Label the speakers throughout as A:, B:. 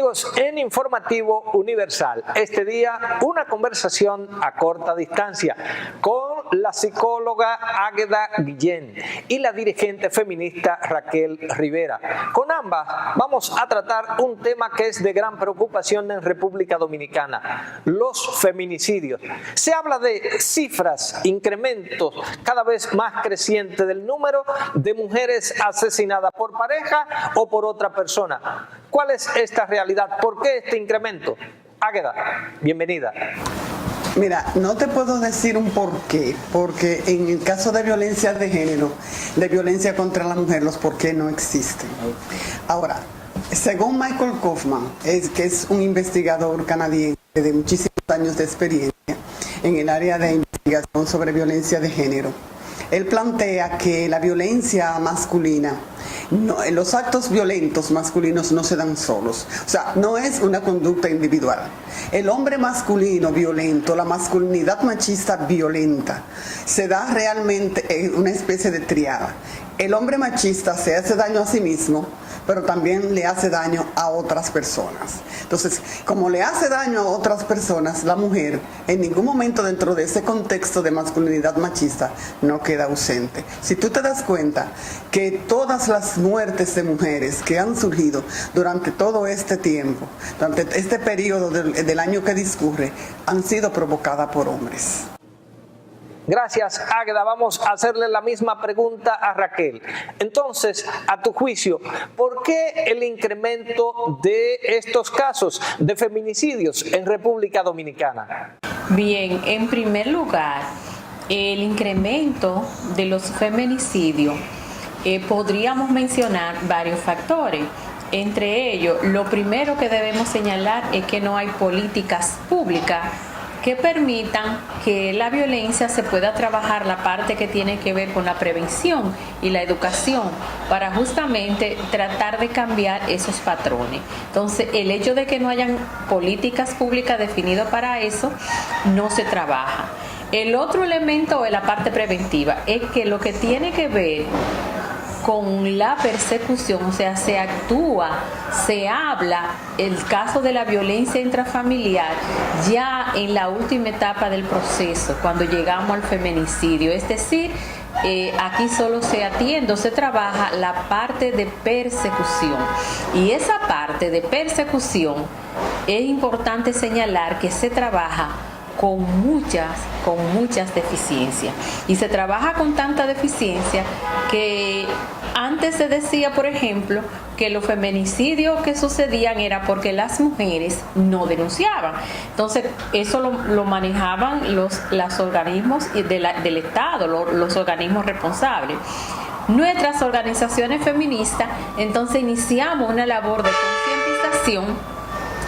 A: Amigos, en Informativo Universal, este día una conversación a corta distancia con la psicóloga Águeda Guillén y la dirigente feminista Raquel Rivera. Con ambas vamos a tratar un tema que es de gran preocupación en República Dominicana, los feminicidios. Se habla de cifras, incrementos cada vez más crecientes del número de mujeres asesinadas por pareja o por otra persona. ¿Cuál es esta realidad? ¿Por qué este incremento? Águeda, bienvenida.
B: Mira, no te puedo decir un por qué, porque en el caso de violencia de género, de violencia contra la mujer, los por qué no existen. Ahora, según Michael Kaufman, que es un investigador canadiense de muchísimos años de experiencia en el área de investigación sobre violencia de género, él plantea que la violencia masculina, los actos violentos masculinos no se dan solos, o sea, no es una conducta individual. El hombre masculino violento, la masculinidad machista violenta, se da realmente en una especie de triada. El hombre machista se hace daño a sí mismo, pero también le hace daño a otras personas. Entonces, como le hace daño a otras personas, la mujer en ningún momento dentro de ese contexto de masculinidad machista no queda ausente. Si tú te das cuenta que todas las muertes de mujeres que han surgido durante todo este tiempo, durante este periodo del año que discurre, han sido provocadas por hombres.
A: Gracias, Águeda. Vamos a hacerle la misma pregunta a Raquel. Entonces, a tu juicio, ¿por qué el incremento de estos casos de feminicidios en República Dominicana?
C: Bien, en primer lugar, el incremento de los feminicidios, podríamos mencionar varios factores. Entre ellos, lo primero que debemos señalar es que no hay políticas públicas que permitan que la violencia se pueda trabajar la parte que tiene que ver con la prevención y la educación para justamente tratar de cambiar esos patrones. Entonces, el hecho de que no hayan políticas públicas definidas para eso, no se trabaja. El otro elemento es la parte preventiva, es que lo que tiene que ver con la persecución, o sea, se actúa, se habla el caso de la violencia intrafamiliar ya en la última etapa del proceso, cuando llegamos al feminicidio. Es decir, aquí solo se atiende o se trabaja la parte de persecución. Y esa parte de persecución es importante señalar que se trabaja con muchas deficiencias. Y se trabaja con tanta deficiencia que antes se decía, por ejemplo, que los feminicidios que sucedían era porque las mujeres no denunciaban. Entonces, eso lo manejaban los organismos del Estado, los organismos responsables. Nuestras organizaciones feministas, entonces, iniciamos una labor de concientización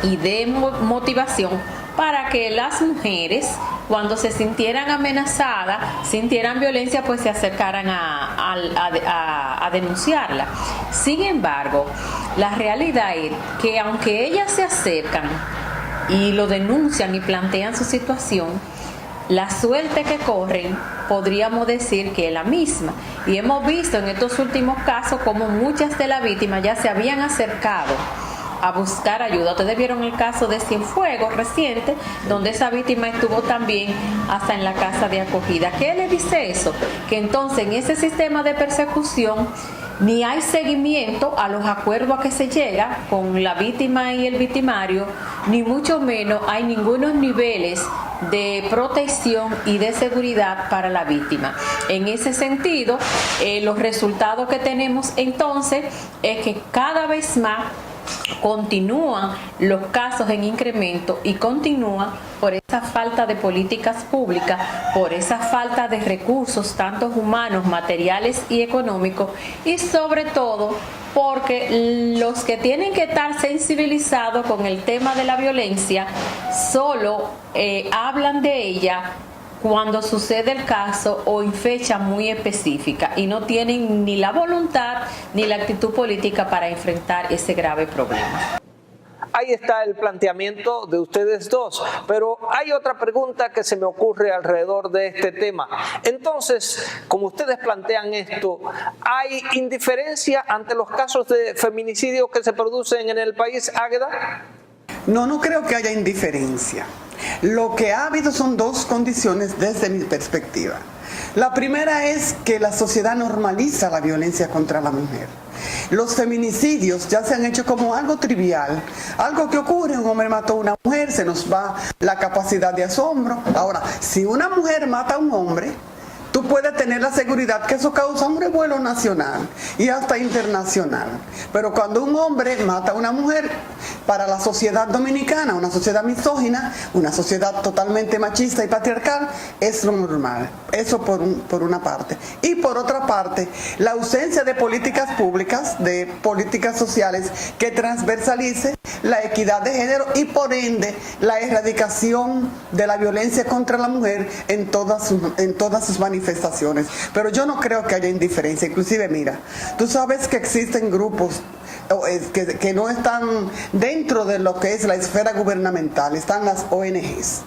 C: y de motivación para que las mujeres, cuando se sintieran amenazadas, sintieran violencia, pues se acercaran a denunciarla. Sin embargo, la realidad es que aunque ellas se acercan y lo denuncian y plantean su situación, la suerte que corren, podríamos decir que es la misma. Y hemos visto en estos últimos casos como muchas de las víctimas ya se habían acercado a buscar ayuda. Ustedes vieron el caso de Cienfuegos reciente, donde esa víctima estuvo también hasta en la casa de acogida. ¿Qué le dice eso? Que entonces en ese sistema de persecución ni hay seguimiento a los acuerdos a que se llega con la víctima y el victimario, ni mucho menos hay ningunos niveles de protección y de seguridad para la víctima. En ese sentido, los resultados que tenemos entonces es que cada vez más continúan los casos en incremento y continúan por esa falta de políticas públicas, por esa falta de recursos, tanto humanos, materiales y económicos, y sobre todo porque los que tienen que estar sensibilizados con el tema de la violencia solo hablan de ella cuando sucede el caso o en fecha muy específica y no tienen ni la voluntad ni la actitud política para enfrentar ese grave problema.
A: ahí está el planteamiento de ustedes dos. Pero hay otra pregunta que se me ocurre alrededor de este tema. Entonces, como ustedes plantean esto, ¿hay indiferencia ante los casos de feminicidio que se producen en el país, Águeda?
B: No, no creo que haya indiferencia. Lo que ha habido son dos condiciones desde mi perspectiva. La primera es que la sociedad normaliza la violencia contra la mujer. Los feminicidios ya se han hecho como algo trivial, algo que ocurre, un hombre mató a una mujer, se nos va la capacidad de asombro. Ahora, si una mujer mata a un hombre, tú puedes tener la seguridad que eso causa un revuelo nacional y hasta internacional. Pero cuando un hombre mata a una mujer, para la sociedad dominicana, una sociedad misógina, una sociedad totalmente machista y patriarcal, es lo normal. Eso por una parte. Y por otra parte, la ausencia de políticas públicas, de políticas sociales que transversalice la equidad de género y por ende la erradicación de la violencia contra la mujer en todas sus manifestaciones. Pero yo no creo que haya indiferencia. Inclusive, mira, tú sabes que existen grupos que no están dentro de lo que es la esfera gubernamental, están las ONGs,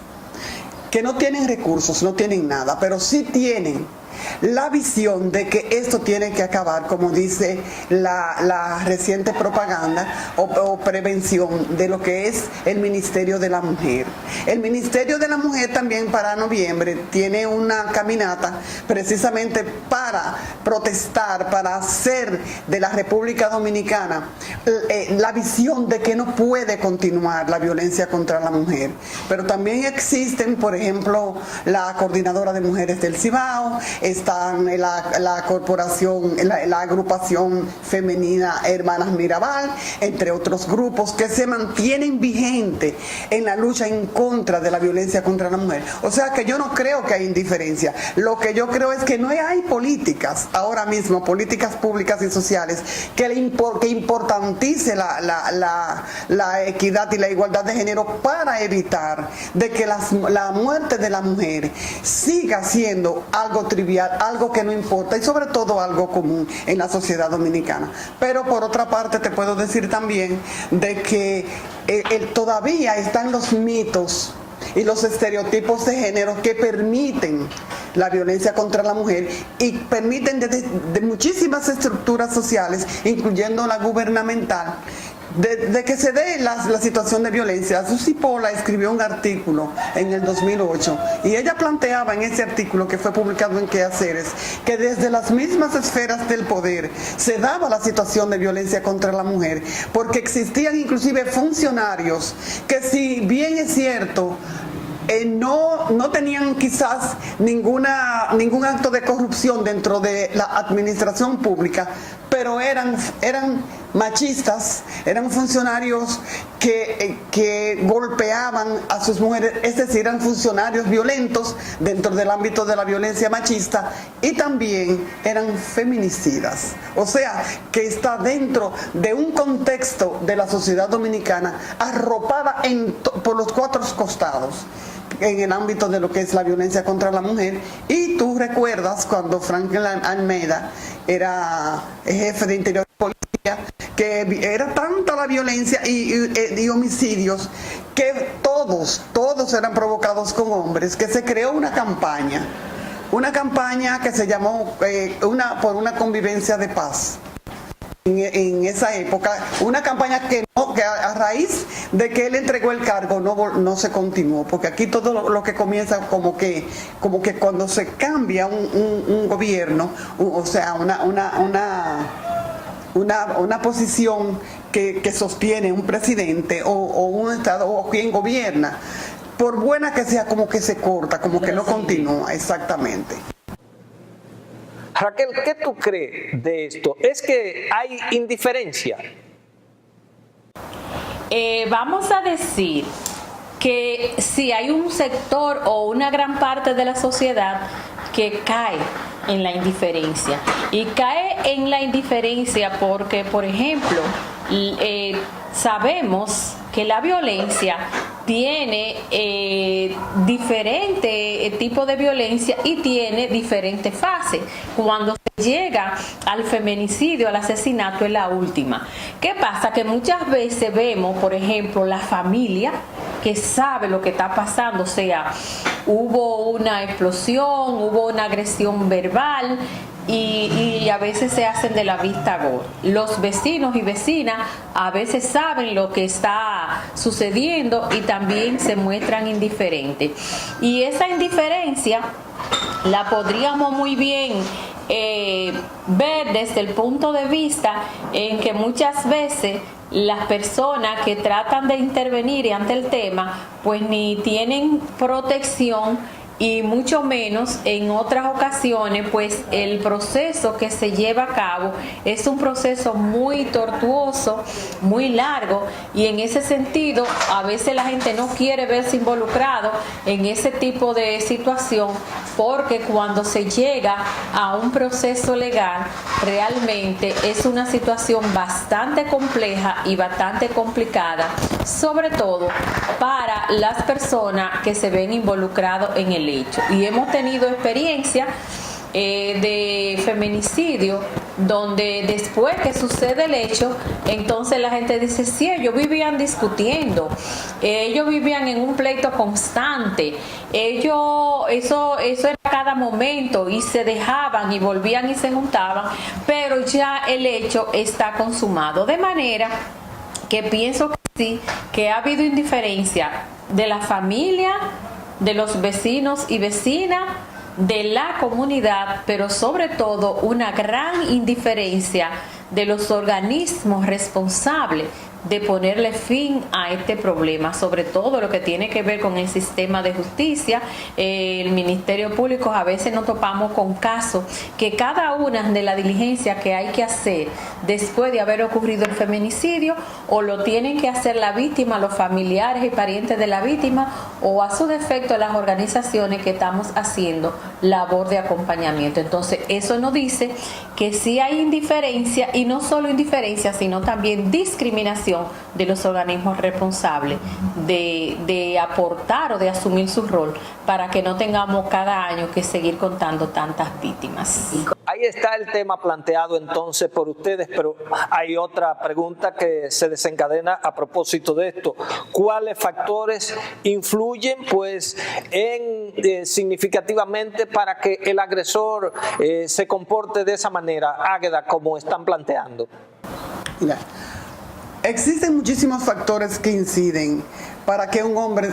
B: que no tienen recursos, no tienen nada, pero sí tienen la visión de que esto tiene que acabar, como dice la reciente propaganda o prevención de lo que es el Ministerio de la Mujer. El Ministerio de la Mujer también para noviembre tiene una caminata precisamente para protestar, para hacer de la República Dominicana la visión de que no puede continuar la violencia contra la mujer. Pero también existen, por ejemplo, la Coordinadora de Mujeres del Cibao, están la corporación, la agrupación femenina Hermanas Mirabal, entre otros grupos que se mantienen vigentes en la lucha en contra de la violencia contra la mujer. O sea que yo no creo que hay indiferencia. Lo que yo creo es que no hay políticas ahora mismo, políticas públicas y sociales que importantice la equidad y la igualdad de género para evitar de que la muerte de la mujer siga siendo algo trivial, algo que no importa y sobre todo algo común en la sociedad dominicana. Pero por otra parte te puedo decir también de que todavía están los mitos y los estereotipos de género que permiten la violencia contra la mujer y permiten de muchísimas estructuras sociales, incluyendo la gubernamental, de que se dé la situación de violencia. Susi Pola escribió un artículo en el 2008 y ella planteaba en ese artículo que fue publicado en Quehaceres que desde las mismas esferas del poder se daba la situación de violencia contra la mujer, porque existían inclusive funcionarios que, si bien es cierto, no tenían quizás ningún acto de corrupción dentro de la administración pública, pero eran machistas, eran funcionarios que golpeaban a sus mujeres, es decir, eran funcionarios violentos dentro del ámbito de la violencia machista y también eran feminicidas. O sea, que está dentro de un contexto de la sociedad dominicana arropada por los cuatro costados en el ámbito de lo que es la violencia contra la mujer. Y tú recuerdas cuando Franklin Almeida era jefe de Interior y Policía, que era tanta la violencia y homicidios que todos eran provocados con hombres, que se creó una campaña que se llamó por una convivencia de paz. En esa época, una campaña que a raíz de que él entregó el cargo no se continuó, porque aquí todo lo que comienza como que cuando se cambia un gobierno, o sea, una posición que sostiene un presidente o un estado o quien gobierna, por buena que sea, como que se corta, como que no continúa. Exactamente.
A: Raquel, ¿qué tú crees de esto? ¿Es que hay indiferencia?
C: Vamos a decir que si hay un sector o una gran parte de la sociedad que cae en la indiferencia. Y cae en la indiferencia porque, por ejemplo, sabemos que la violencia tiene diferente tipo de violencia y tiene diferentes fases. Cuando se llega al feminicidio, al asesinato, es la última. ¿Qué pasa? Que muchas veces vemos, por ejemplo, la familia que sabe lo que está pasando, o sea, hubo una explosión, hubo una agresión verbal, y a veces se hacen de la vista gorda. Los vecinos y vecinas a veces saben lo que está sucediendo y también se muestran indiferentes. Y esa indiferencia la podríamos muy bien ver desde el punto de vista en que muchas veces las personas que tratan de intervenir ante el tema pues ni tienen protección, y mucho menos en otras ocasiones pues el proceso que se lleva a cabo es un proceso muy tortuoso, muy largo, y en ese sentido a veces la gente no quiere verse involucrado en ese tipo de situación, porque cuando se llega a un proceso legal realmente es una situación bastante compleja y bastante complicada, sobre todo para las personas que se ven involucrados en el hecho. Y hemos tenido experiencia de feminicidio donde después que sucede el hecho, entonces la gente dice, sí, ellos vivían discutiendo, ellos vivían en un pleito constante, eso era cada momento, y se dejaban y volvían y se juntaban, pero ya el hecho está consumado. De manera que pienso que sí, que ha habido indiferencia de la familia, de los vecinos y vecinas, de la comunidad, pero sobre todo una gran indiferencia de los organismos responsables de ponerle fin a este problema, sobre todo lo que tiene que ver con el sistema de justicia, el Ministerio Público. A veces nos topamos con casos que cada una de las diligencias que hay que hacer después de haber ocurrido el feminicidio, o lo tienen que hacer la víctima, los familiares y parientes de la víctima, o a su defecto las organizaciones que estamos haciendo labor de acompañamiento. Entonces eso nos dice que sí hay indiferencia, y no solo indiferencia, sino también discriminación de los organismos responsables de aportar o de asumir su rol, para que no tengamos cada año que seguir contando tantas víctimas.
A: Ahí está el tema planteado entonces por ustedes, pero hay otra pregunta que se desencadena a propósito de esto. ¿Cuáles factores influyen pues significativamente para que el agresor se comporte de esa manera, Águeda, como están planteando?
B: Mira, existen muchísimos factores que inciden para que un hombre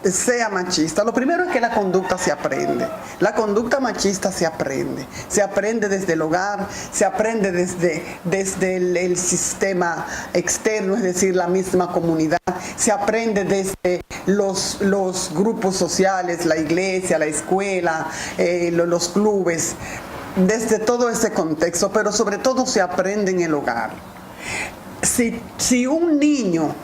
B: sea machista. Lo primero es que la conducta se aprende. La conducta machista se aprende. Se aprende desde el hogar, se aprende desde el sistema externo, es decir, la misma comunidad. Se aprende desde los grupos sociales, la iglesia, la escuela, los clubes, desde todo ese contexto, pero sobre todo se aprende en el hogar. Si un niño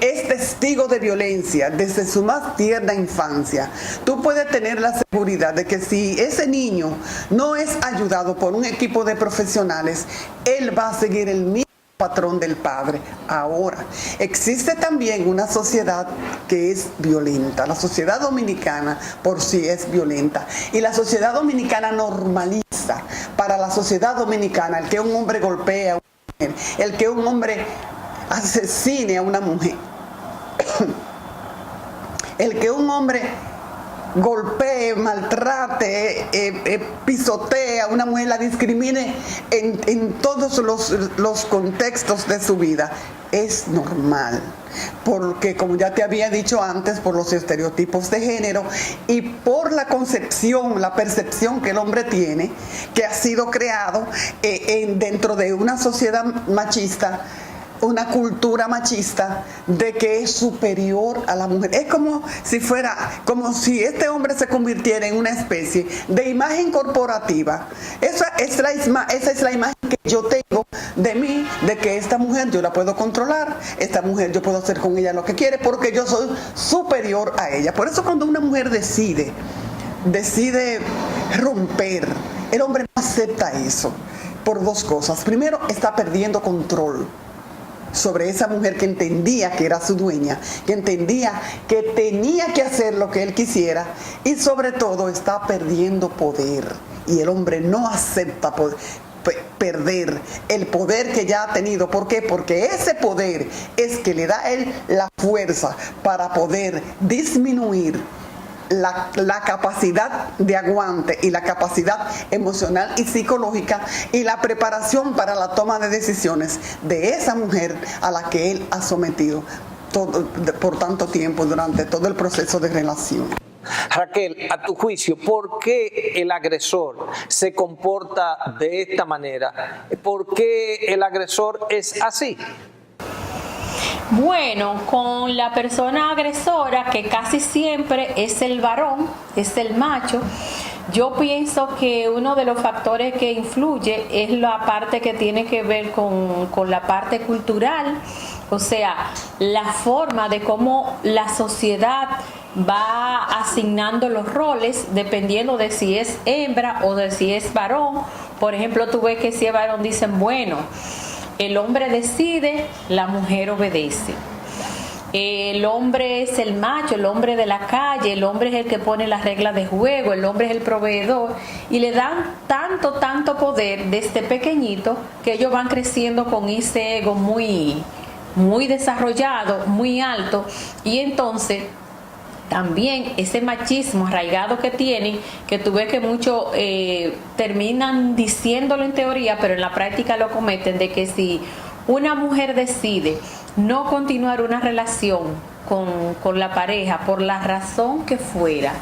B: es testigo de violencia desde su más tierna infancia, tú puedes tener la seguridad de que si ese niño no es ayudado por un equipo de profesionales, él va a seguir el mismo patrón del padre. Ahora, existe también una sociedad que es violenta. La sociedad dominicana por sí es violenta, y la sociedad dominicana normaliza para la sociedad dominicana el que un hombre golpea a una mujer, el que un hombre asesine a una mujer, el que un hombre golpee, maltrate, pisotee a una mujer, la discrimine en todos los contextos de su vida, es normal. Porque, como ya te había dicho antes, por los estereotipos de género y por la concepción, la percepción que el hombre tiene, que ha sido creado dentro de una sociedad machista, una cultura machista de que es superior a la mujer. Es como si este hombre se convirtiera en una especie de imagen corporativa. Esa es la imagen que yo tengo de mí, de que esta mujer yo la puedo controlar, esta mujer yo puedo hacer con ella lo que quiere porque yo soy superior a ella. Por eso cuando una mujer decide romper, el hombre no acepta eso por dos cosas. Primero, está perdiendo control. sobre esa mujer que entendía que era su dueña, que entendía que tenía que hacer lo que él quisiera y sobre todo está perdiendo poder. Y el hombre no acepta perder el poder que ya ha tenido. ¿Por qué? Porque ese poder es que le da a él la fuerza para poder disminuir la capacidad de aguante y la capacidad emocional y psicológica y la preparación para la toma de decisiones de esa mujer a la que él ha sometido por tanto tiempo durante todo el proceso de relación.
A: Raquel, a tu juicio, ¿por qué el agresor se comporta de esta manera? ¿Por qué el agresor es así?
C: Bueno, con la persona agresora, que casi siempre es el varón, es el macho, yo pienso que uno de los factores que influye es la parte que tiene que ver con la parte cultural, o sea, la forma de cómo la sociedad va asignando los roles dependiendo de si es hembra o de si es varón. Por ejemplo, tú ves que si es varón dicen, bueno, el hombre decide, la mujer obedece. El hombre es el macho, el hombre de la calle, el hombre es el que pone las reglas de juego, el hombre es el proveedor, y le dan tanto poder desde pequeñito que ellos van creciendo con ese ego muy desarrollado, muy alto, y entonces también ese machismo arraigado que tienen, que tú ves que muchos terminan diciéndolo en teoría, pero en la práctica lo cometen, de que si una mujer decide no continuar una relación con la pareja por la razón que fuera,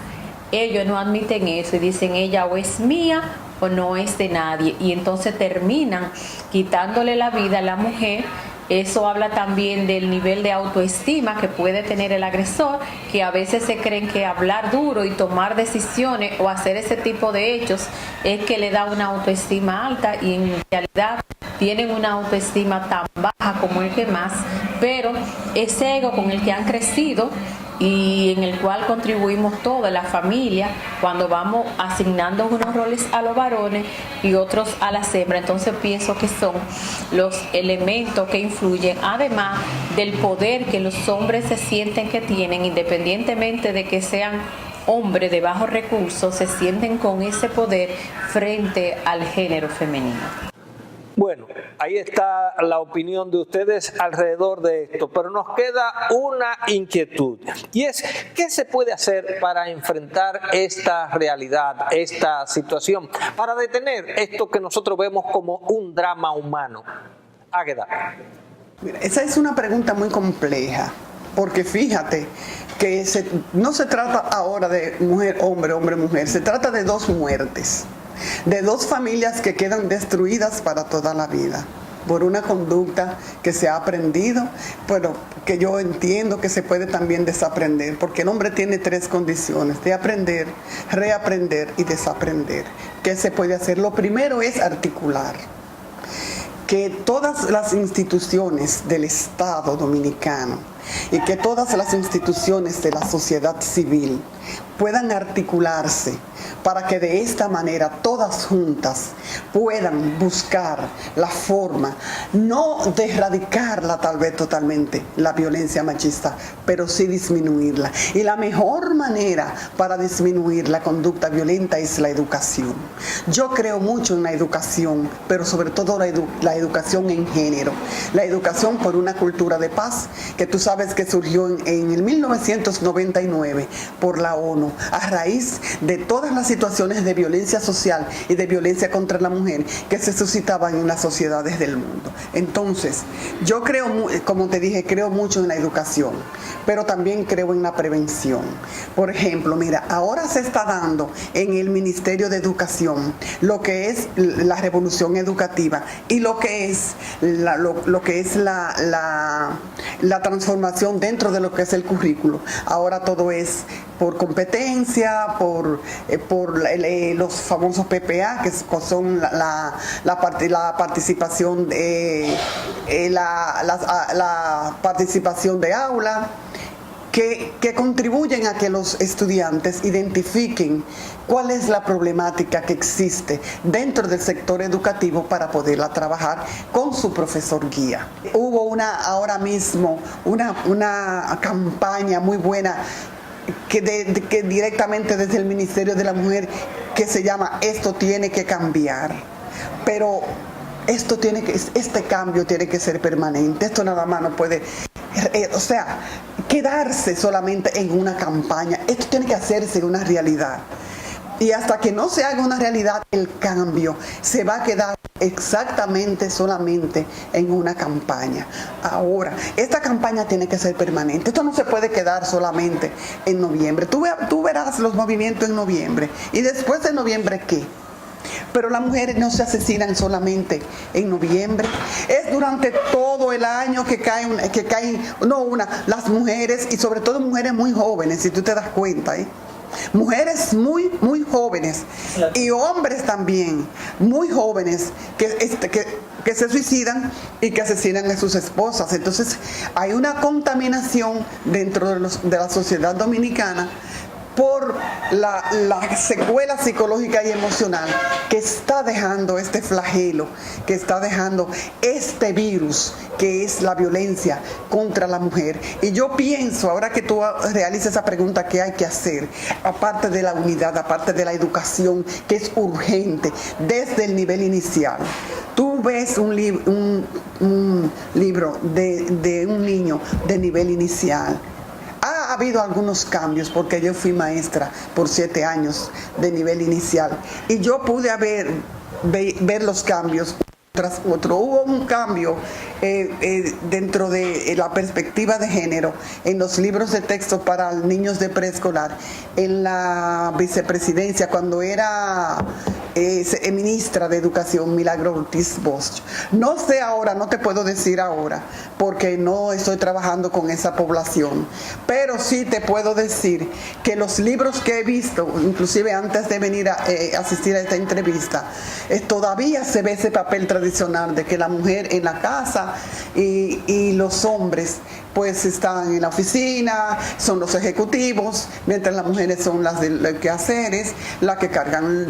C: ellos no admiten eso y dicen, ella o es mía o no es de nadie, y entonces terminan quitándole la vida a la mujer. Eso habla también del nivel de autoestima que puede tener el agresor, que a veces se creen que hablar duro y tomar decisiones o hacer ese tipo de hechos es que le da una autoestima alta, y en realidad tienen una autoestima tan baja como el que más, pero ese ego con el que han crecido y en el cual contribuimos toda la familia cuando vamos asignando unos roles a los varones y otros a las hembras. Entonces pienso que son los elementos que influyen, además del poder que los hombres se sienten que tienen, independientemente de que sean hombres de bajos recursos, se sienten con ese poder frente al género femenino.
A: Bueno, ahí está la opinión de ustedes alrededor de esto, pero nos queda una inquietud, y es, ¿qué se puede hacer para enfrentar esta realidad, esta situación, para detener esto que nosotros vemos como un drama humano? Águeda.
B: Mira, esa es una pregunta muy compleja, porque fíjate que no se trata ahora de mujer, hombre, hombre, mujer, se trata de dos muertes, de dos familias que quedan destruidas para toda la vida por una conducta que se ha aprendido, pero que yo entiendo que se puede también desaprender, porque el hombre tiene tres condiciones: de aprender, reaprender y desaprender. ¿Qué se puede hacer? Lo primero es articular que todas las instituciones del Estado dominicano y que todas las instituciones de la sociedad civil puedan articularse para que de esta manera todas juntas puedan buscar la forma, no de erradicarla tal vez totalmente, la violencia machista, pero sí disminuirla. Y la mejor manera para disminuir la conducta violenta es la educación. Yo creo mucho en la educación, pero sobre todo la educación en género, la educación por una cultura de paz, que tú sabes que surgió en el 1999 por la ONU, a raíz de todas las situaciones de violencia social y de violencia contra la mujer que se suscitaban en las sociedades del mundo. Entonces, yo creo, como te dije, creo mucho en la educación, pero también creo en la prevención. Por ejemplo, mira, ahora se está dando en el Ministerio de Educación lo que es la revolución educativa y lo que es la transformación dentro de lo que es el currículo. Ahora todo es por competencia, por los famosos PPA, que son la participación de la participación de aula. que contribuyen a que los estudiantes identifiquen cuál es la problemática que existe dentro del sector educativo para poderla trabajar con su profesor guía. Hubo ahora mismo una campaña muy buena que directamente desde el Ministerio de la Mujer, que se llama Esto tiene que cambiar, pero este cambio tiene que ser permanente. Esto nada más no puede, quedarse solamente en una campaña. Esto tiene que hacerse una realidad. Y hasta que no se haga una realidad, el cambio se va a quedar exactamente solamente en una campaña. Ahora, esta campaña tiene que ser permanente. Esto no se puede quedar solamente en noviembre. Tú verás los movimientos en noviembre. ¿Y después de noviembre qué? Pero las mujeres no se asesinan solamente en noviembre, es durante todo el año que caen las mujeres, y sobre todo mujeres muy jóvenes, si tú te das cuenta, mujeres muy jóvenes, y hombres también muy jóvenes que se suicidan y que asesinan a sus esposas. Entonces hay una contaminación dentro de la sociedad dominicana por la secuela psicológica y emocional que está dejando este flagelo, que está dejando este virus que es la violencia contra la mujer. Y yo pienso, ahora que tú realizas esa pregunta, ¿qué hay que hacer? Aparte de la unidad, aparte de la educación, que es urgente desde el nivel inicial. Tú ves un libro de un niño de nivel inicial. Ha habido algunos cambios porque yo fui maestra por 7 años de nivel inicial y yo pude ver los cambios tras otro. Hubo un cambio dentro de la perspectiva de género en los libros de texto para niños de preescolar en la vicepresidencia cuando era ministra de Educación, Milagro Ortiz Bosch. No sé ahora, no te puedo decir ahora, porque no estoy trabajando con esa población, pero sí te puedo decir que los libros que he visto, inclusive antes de venir a asistir a esta entrevista, todavía se ve ese papel tradicional de que la mujer en la casa y los hombres pues están en la oficina, son los ejecutivos, mientras las mujeres son las de quehaceres, las que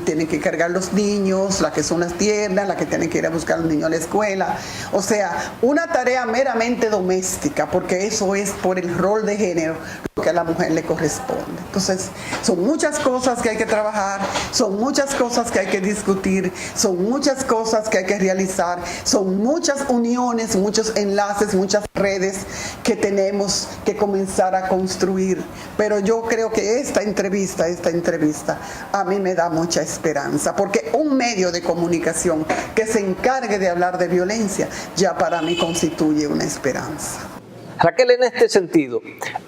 B: tienen que cargar los niños, las que son las tiernas, las que tienen que ir a buscar a los niños a la escuela. O sea, una tarea meramente doméstica, porque eso es por el rol de género lo que a la mujer le corresponde. Entonces, son muchas cosas que hay que trabajar, son muchas cosas que hay que discutir, son muchas cosas que hay que realizar, son muchas uniones, muchos enlaces, muchas redes que tenemos que comenzar a construir. Pero yo creo que esta entrevista a mí me da mucha esperanza, porque un medio de comunicación que se encargue de hablar de violencia ya para mí constituye una esperanza.
A: Raquel, en este sentido,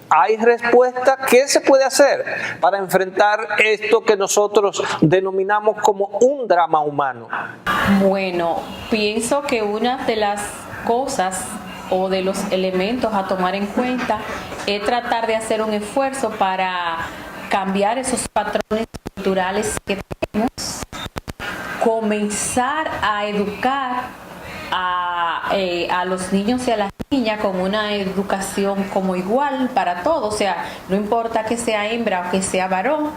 A: ¿hay respuesta? ¿Qué se puede hacer para enfrentar esto que nosotros denominamos como un drama humano?
C: Bueno, pienso que una de las cosas o de los elementos a tomar en cuenta es tratar de hacer un esfuerzo para cambiar esos patrones culturales que tenemos, comenzar a educar a los niños y a las niñas con una educación como igual para todos, o sea, no importa que sea hembra o que sea varón,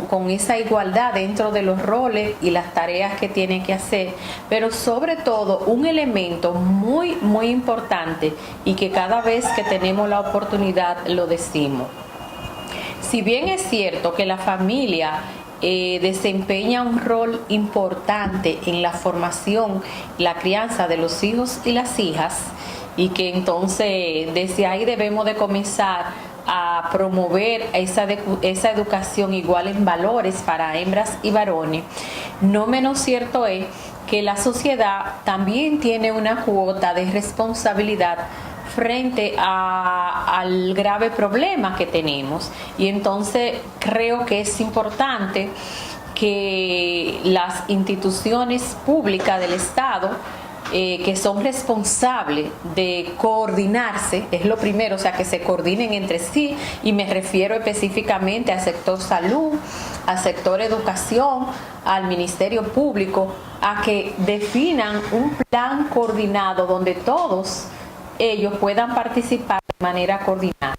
C: con esa igualdad dentro de los roles y las tareas que tienen que hacer, pero sobre todo un elemento muy importante y que cada vez que tenemos la oportunidad lo decimos. Si bien es cierto que la familia desempeña un rol importante en la formación, la crianza de los hijos y las hijas, y que entonces desde ahí debemos de comenzar a promover esa educación igual en valores para hembras y varones, no menos cierto es que la sociedad también tiene una cuota de responsabilidad frente al grave problema que tenemos. Y entonces creo que es importante que las instituciones públicas del Estado que son responsables de coordinarse, es lo primero, o sea, que se coordinen entre sí, y me refiero específicamente al sector salud, al sector educación, al Ministerio Público, a que definan un plan coordinado donde todos ellos puedan participar de manera coordinada.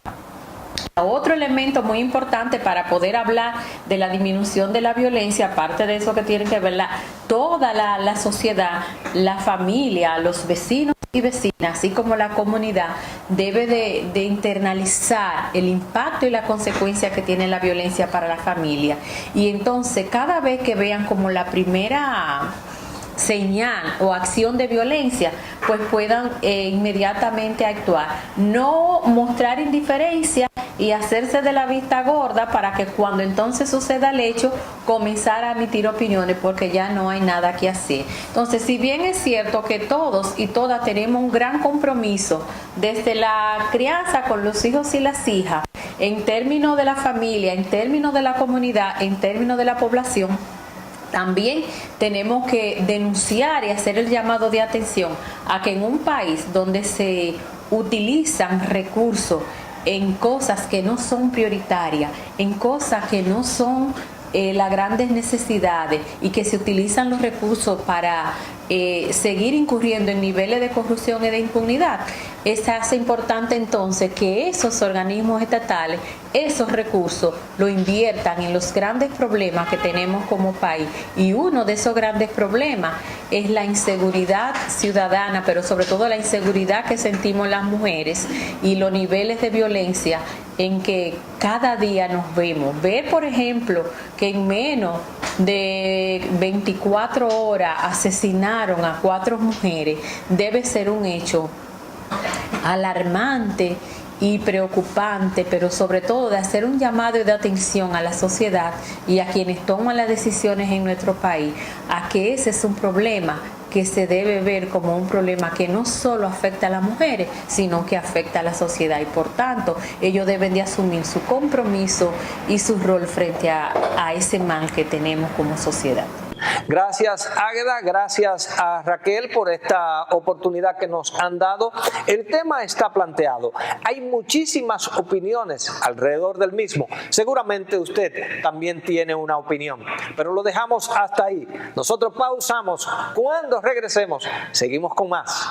C: Otro elemento muy importante para poder hablar de la disminución de la violencia, aparte de eso que tiene que ver toda la sociedad, la familia, los vecinos y vecinas, así como la comunidad, debe de internalizar el impacto y la consecuencia que tiene la violencia para la familia. Y entonces, cada vez que vean como la primera señal o acción de violencia, pues puedan inmediatamente actuar. No mostrar indiferencia y hacerse de la vista gorda para que cuando entonces suceda el hecho, comenzar a emitir opiniones, porque ya no hay nada que hacer. Entonces, si bien es cierto que todos y todas tenemos un gran compromiso desde la crianza con los hijos y las hijas, en términos de la familia, en términos de la comunidad, en términos de la población, también tenemos que denunciar y hacer el llamado de atención a que en un país donde se utilizan recursos en cosas que no son prioritarias, en cosas que no son las grandes necesidades, y que se utilizan los recursos para seguir incurriendo en niveles de corrupción y de impunidad, es hace importante entonces que esos organismos estatales, esos recursos, lo inviertan en los grandes problemas que tenemos como país. Y uno de esos grandes problemas es la inseguridad ciudadana, pero sobre todo la inseguridad que sentimos las mujeres y los niveles de violencia en que cada día nos vemos. Ver, por ejemplo, que en menos de 24 horas asesinaron a 4 mujeres, debe ser un hecho alarmante y preocupante, pero sobre todo de hacer un llamado de atención a la sociedad y a quienes toman las decisiones en nuestro país, a que ese es un problema que se debe ver como un problema que no solo afecta a las mujeres, sino que afecta a la sociedad, y por tanto ellos deben de asumir su compromiso y su rol frente a ese mal que tenemos como sociedad.
A: Gracias, Águeda, gracias a Raquel por esta oportunidad que nos han dado. El tema está planteado. Hay muchísimas opiniones alrededor del mismo. Seguramente usted también tiene una opinión, pero lo dejamos hasta ahí. Nosotros pausamos. Cuando regresemos, seguimos con más.